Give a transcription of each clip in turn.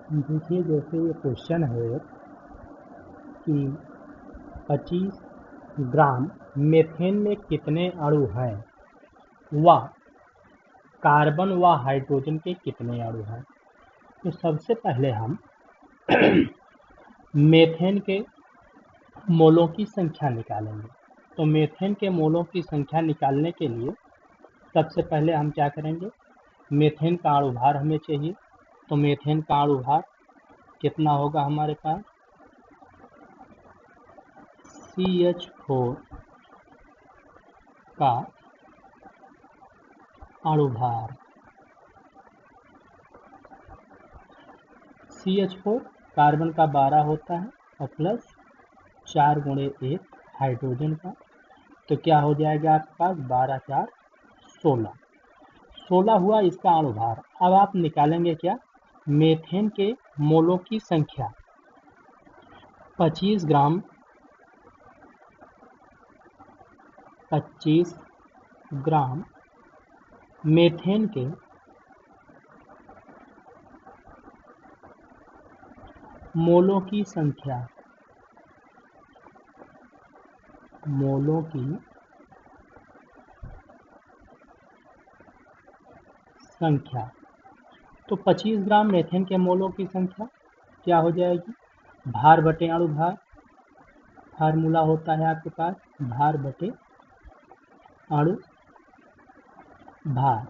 देखिए, जैसे ये क्वेश्चन है कि 25 ग्राम मीथेन में कितने अणु हैं व कार्बन व हाइड्रोजन के कितने अणु हैं। तो सबसे पहले हम मीथेन के मोलों की संख्या निकालेंगे। तो मीथेन के मोलों की संख्या निकालने के लिए सबसे पहले हम क्या करेंगे, मीथेन का अणुभार हमें चाहिए। तो मीथेन का अणुभार कितना होगा हमारे पास, CH4 का अणुभार। CH4 कार्बन का 12 होता है और प्लस 4 गुणे 1 हाइड्रोजन का। तो क्या हो जाएगा आपके पास, 12 4 16। 16 हुआ इसका अणुभार। अब आप निकालेंगे क्या, मीथेन के मोलों की संख्या। 25 ग्राम 25 ग्राम मीथेन के मोलों की संख्या, मोलों की संख्या। तो 25 ग्राम मीथेन के मोलों की संख्या क्या हो जाएगी, भार बटे अणुभार। फार्मूला होता है आपके पास भार बटे अणु भार।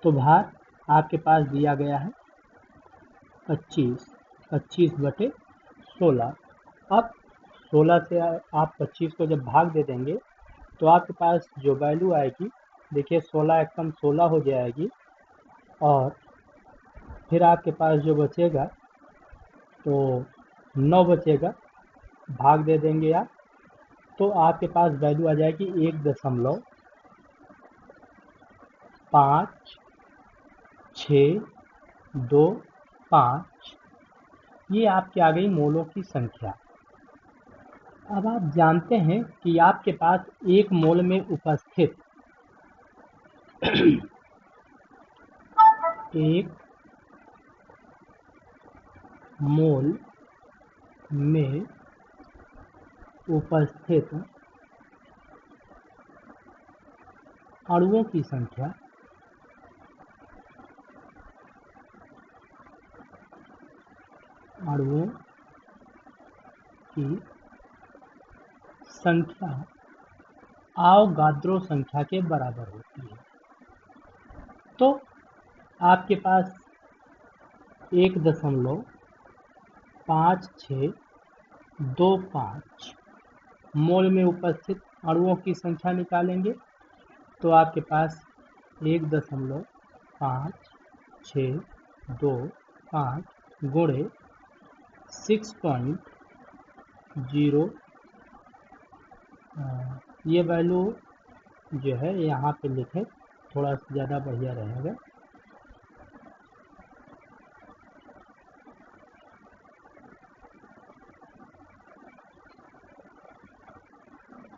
तो भार आपके पास दिया गया है 25, 25 बटे 16। अब 16 से आप 25 को जब भाग दे देंगे तो आपके पास जो वैल्यू आएगी, देखिए 16 एकम 16 हो जाएगी और फिर आपके पास जो बचेगा तो 9 बचेगा, भाग दे देंगे आप तो आपके पास वैल्यू आ जाएगी 1.5625। ये आपकी आ गई मोलों की संख्या। अब आप जानते हैं कि आपके पास एक मोल में उपस्थित एक मोल में उपस्थित अणुओं की संख्या, अणुओं की संख्या अवोगाद्रो संख्या के बराबर होती है। तो आपके पास 1.5625 मोल में उपस्थित अणुओं की संख्या निकालेंगे तो आपके पास 1.5625 गुणे 6.0, ये वैल्यू जो है यहाँ पे लिखें, थोड़ा ज़्यादा बढ़िया रहेगा।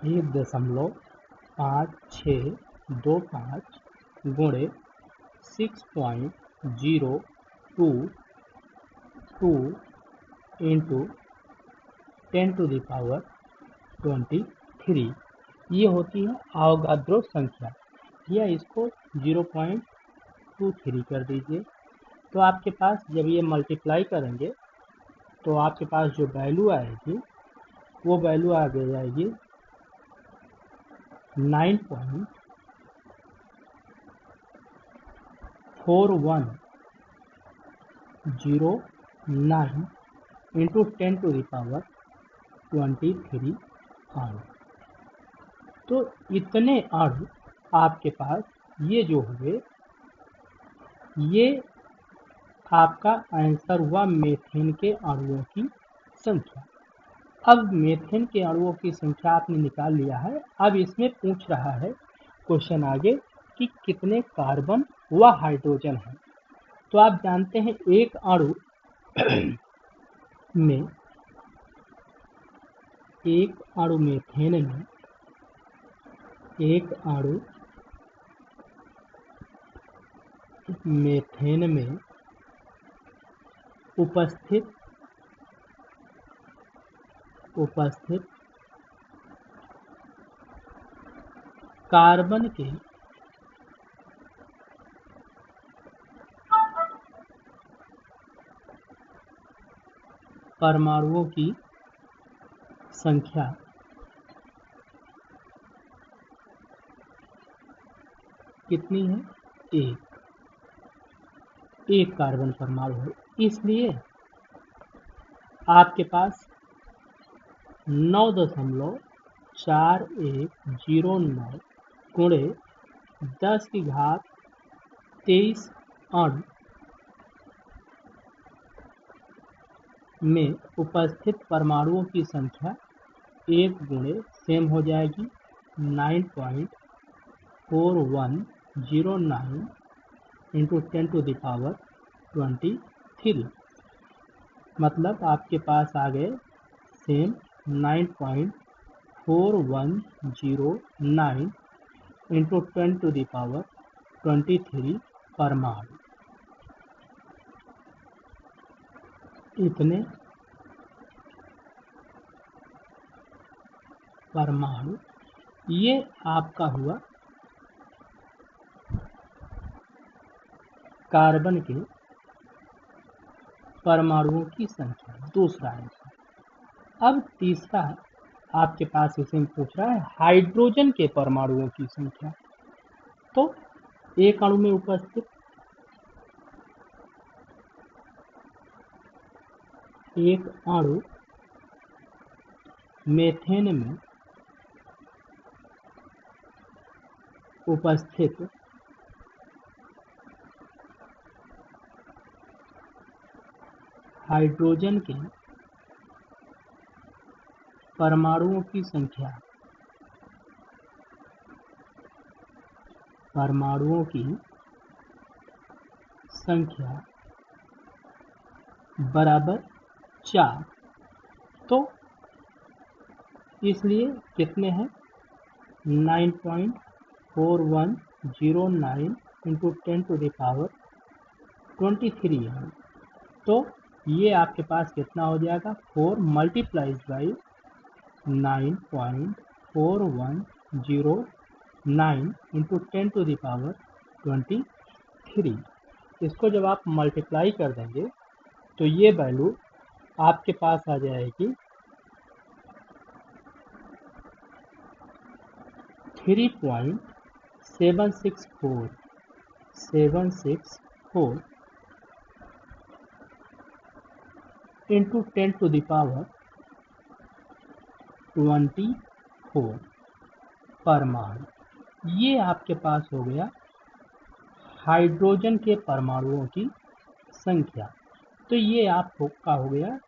एक 1.5625 गुणे 6.022 इंटू 10⁻23, ये होती है अवोगाद्रो संख्या, या इसको 0.23 कर दीजिए। तो आपके पास जब ये मल्टीप्लाई करेंगे तो आपके पास जो वैल्यू आएगी वो वैल्यू आ जाएगी 9.4109 इंटू 10⁻23 अणु। तो इतने अणु आपके पास ये जो हुए, ये आपका आंसर हुआ मीथेन के अणुओं की संख्या। अब मीथेन के अणुओं की संख्या आपने निकाल लिया है। अब इसमें पूछ रहा है क्वेश्चन आगे कि कितने कार्बन व हाइड्रोजन हैं। तो आप जानते हैं एक अणु में, एक अणु मीथेन में, एक अणु मीथेन में उपस्थित कार्बन के परमाणुओं की संख्या कितनी है? एक कार्बन परमाणु है, इसलिए आपके पास 9.4109 गुणे 10⁻23 अणु में उपस्थित परमाणुओं की संख्या 1 गुणे सेम हो जाएगी 9.4109 इंटू 10⁻23, मतलब आपके पास आ गए सेम 9.4109 इंटू 10⁻23 परमाणु। इतने परमाणु, ये आपका हुआ कार्बन के परमाणुओं की संख्या, दूसरा आंसर। अब तीसरा आपके पास इसे पूछ रहा है हाइड्रोजन के परमाणुओं की संख्या। तो एक अणु में उपस्थित एक अणु मेथेन में उपस्थित हाइड्रोजन के परमाणुओं की संख्या बराबर 4। तो इसलिए कितने हैं? 9.4109 इंटू 10⁻23 है। तो ये आपके पास कितना हो जाएगा? 4 मल्टीप्लाइज बाई 9.4109 इंटू 10⁻23। इसको जब आप मल्टीप्लाई कर देंगे तो ये वैल्यू आपके पास आ जाएगी 3.764 इंटू 10⁻24 परमाणु। ये आपके पास हो गया हाइड्रोजन के परमाणुओं की संख्या। तो ये आपका हो गया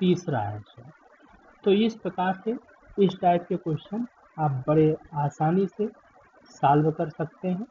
तीसरा आंसर। तो इस प्रकार से इस टाइप के क्वेश्चन आप बड़े आसानी से सॉल्व कर सकते हैं।